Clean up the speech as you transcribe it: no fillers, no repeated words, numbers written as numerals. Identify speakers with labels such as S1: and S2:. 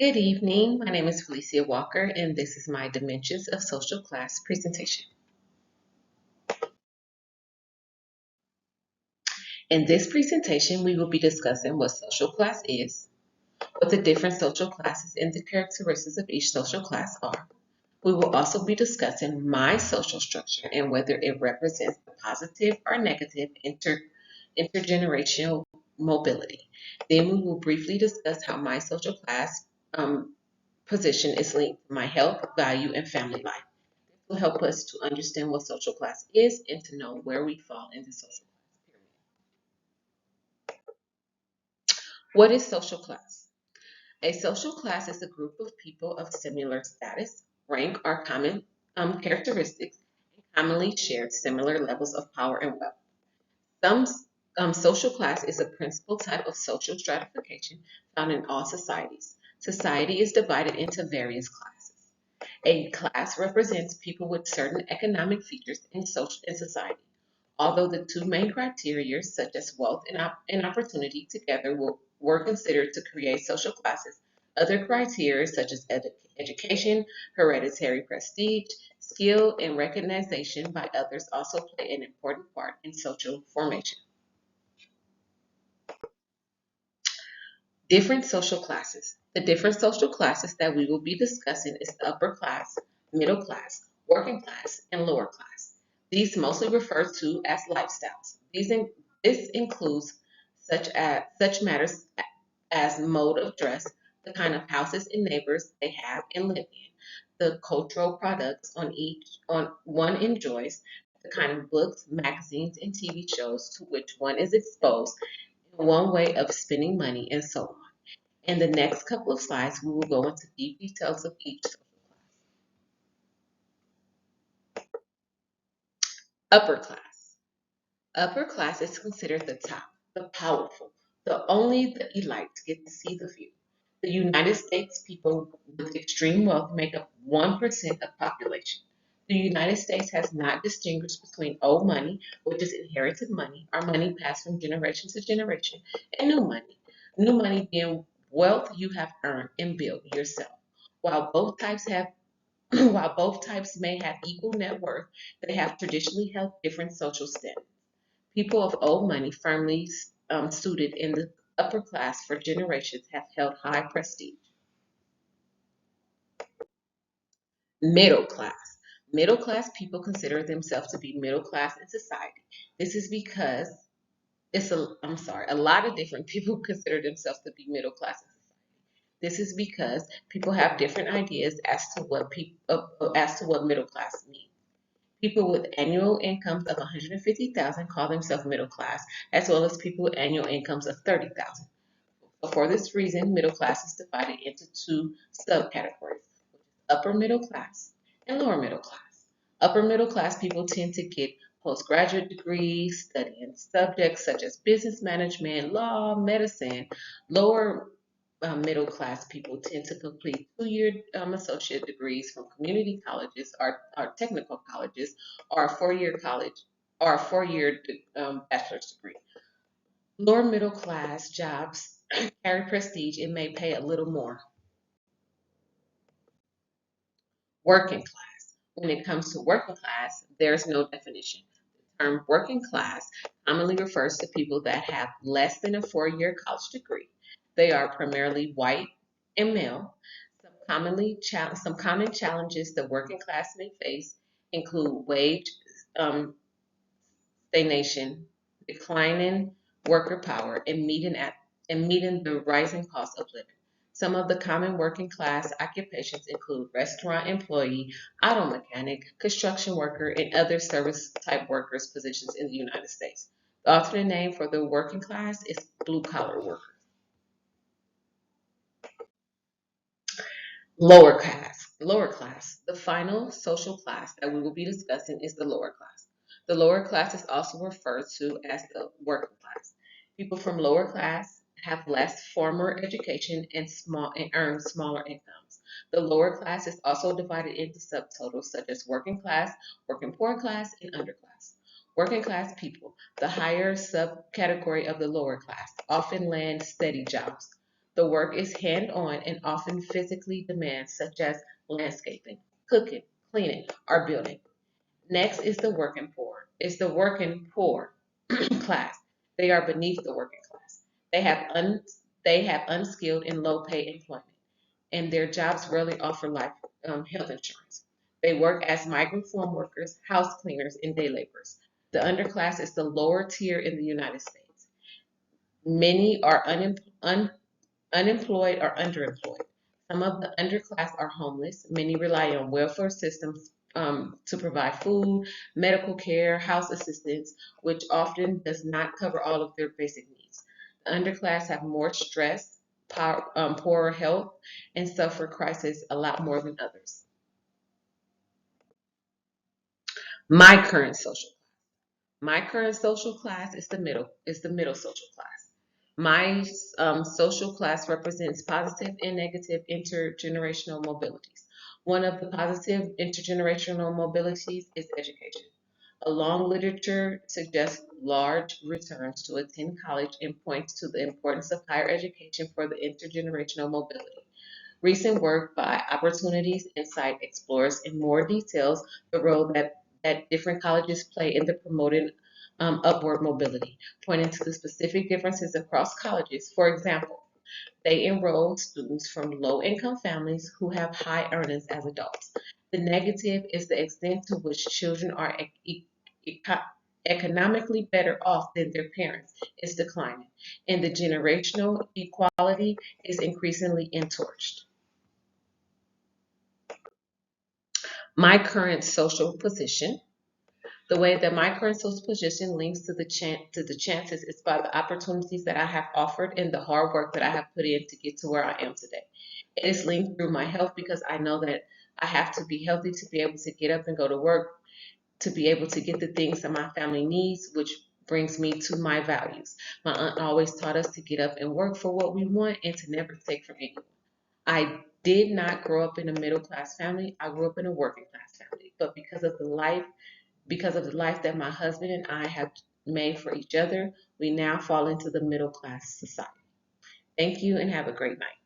S1: Good evening. My name is Felicia Walker, and this is my Dimensions of Social Class presentation. In this presentation, we will be discussing what social class is, what the different social classes and the characteristics of each social class are. We will also be discussing my social structure and whether it represents the positive or negative intergenerational mobility. Then we will briefly discuss how my social class position is linked to my health, value, and family life. Will help us to understand what social class is and to know where we fall in the social class pyramid. What is social class? A social class is a group of people of similar status, rank, or common characteristics, and commonly shared similar levels of power and wealth. Some social class is a principal type of social stratification found in all societies. Society is divided into various classes. A class represents people with certain economic features in society. Although the two main criteria, such as wealth and opportunity, together were considered to create social classes, other criteria, such as education, hereditary prestige, skill, and recognition by others, also play an important part in social formation. Different social classes. The different social classes that we will be discussing is the upper class, middle class, working class, and lower class. These mostly refer to as lifestyles. This includes such matters as mode of dress, the kind of houses and neighbors they have and live in, the cultural products on one enjoys, the kind of books, magazines, and TV shows to which one is exposed, one way of spending money, and so on. In the next couple of slides, we will go into deep details of each social class. Upper class. Upper class is considered the top, the powerful, the elite get to see the view. The United States people with extreme wealth make up 1% of population. The United States has not distinguished between old money, which is inherited money, or money passed from generation to generation, and new money. New money being wealth you have earned and built yourself. While both types have while both types may have equal net worth, they have traditionally held different social status. People of old money, firmly suited in the upper class for generations, have held high prestige. Middle class. Middle class people consider themselves to be middle class in society. This is because a lot of different people consider themselves to be middle class in society. This is because people have different ideas as to what middle class means. People with annual incomes of 150,000 call themselves middle class, as well as people with annual incomes of 30,000. So for this reason, middle class is divided into two subcategories: upper middle class and lower middle class. Upper middle class people tend to get postgraduate degrees studying subjects such as business management, law, medicine. Lower middle class people tend to complete 2 year associate degrees from community colleges or technical colleges or a 4 year college or a 4 year bachelor's degree. Lower middle class jobs carry prestige and may pay a little more. Working class. When it comes to working class, there's no definition. The term working class commonly refers to people that have less than a 4 year college degree. They are primarily white and male. Some common challenges the working class may face include wage um, stagnation, declining worker power, and meeting the rising cost of living. Some of the common working class occupations include restaurant employee, auto mechanic, construction worker, and other service type workers positions in the United States. The alternate name for the working class is blue collar worker. Lower class. Lower class. The final social class that we will be discussing is the lower class. The lower class is also referred to as the working class. People from lower class have less formal education and earn smaller incomes. The lower class is also divided into subtotals such as working class, working poor class, and underclass. Working class people, the higher subcategory of the lower class, often land steady jobs. The work is hand-on and often physically demands, such as landscaping, cooking, cleaning, or building. Next is the working poor. It's the working poor class. They are beneath the working class. They have un, they have unskilled and low-paid employment, and their jobs rarely offer health insurance. They work as migrant farm workers, house cleaners, and day laborers. The underclass is the lower tier in the United States. Many are unemployed or underemployed. Some of the underclass are homeless. Many rely on welfare systems to provide food, medical care, house assistance, which often does not cover all of their basic needs. The underclass have more stress, poorer health, and suffer crisis a lot more than others. My current social My current social class is the middle social class. My social class represents positive and negative intergenerational mobilities. One of the positive intergenerational mobilities is education. A long literature suggests large returns to attend college and points to the importance of higher education for the intergenerational mobility. Recent work by Opportunities Insight explores in more details the role that different colleges play in the promoting upward mobility, pointing to the specific differences across colleges. For example, they enroll students from low income families who have high earnings as adults. The negative is the extent to which children are eco- economically better off than their parents is declining, and the generational equality is increasingly entorched. My current social position. The way that my current social position links to the chances is by the opportunities that I have offered and the hard work that I have put in to get to where I am today. It is linked through my health because I know that I have to be healthy to be able to get up and go to work, to be able to get the things that my family needs, which brings me to my values. My aunt always taught us to get up and work for what we want and to never take from anyone. I did not grow up in a middle class family. I grew up in a working class family. But because of the life that my husband and I have made for each other, we now fall into the middle class society. Thank you and have a great night.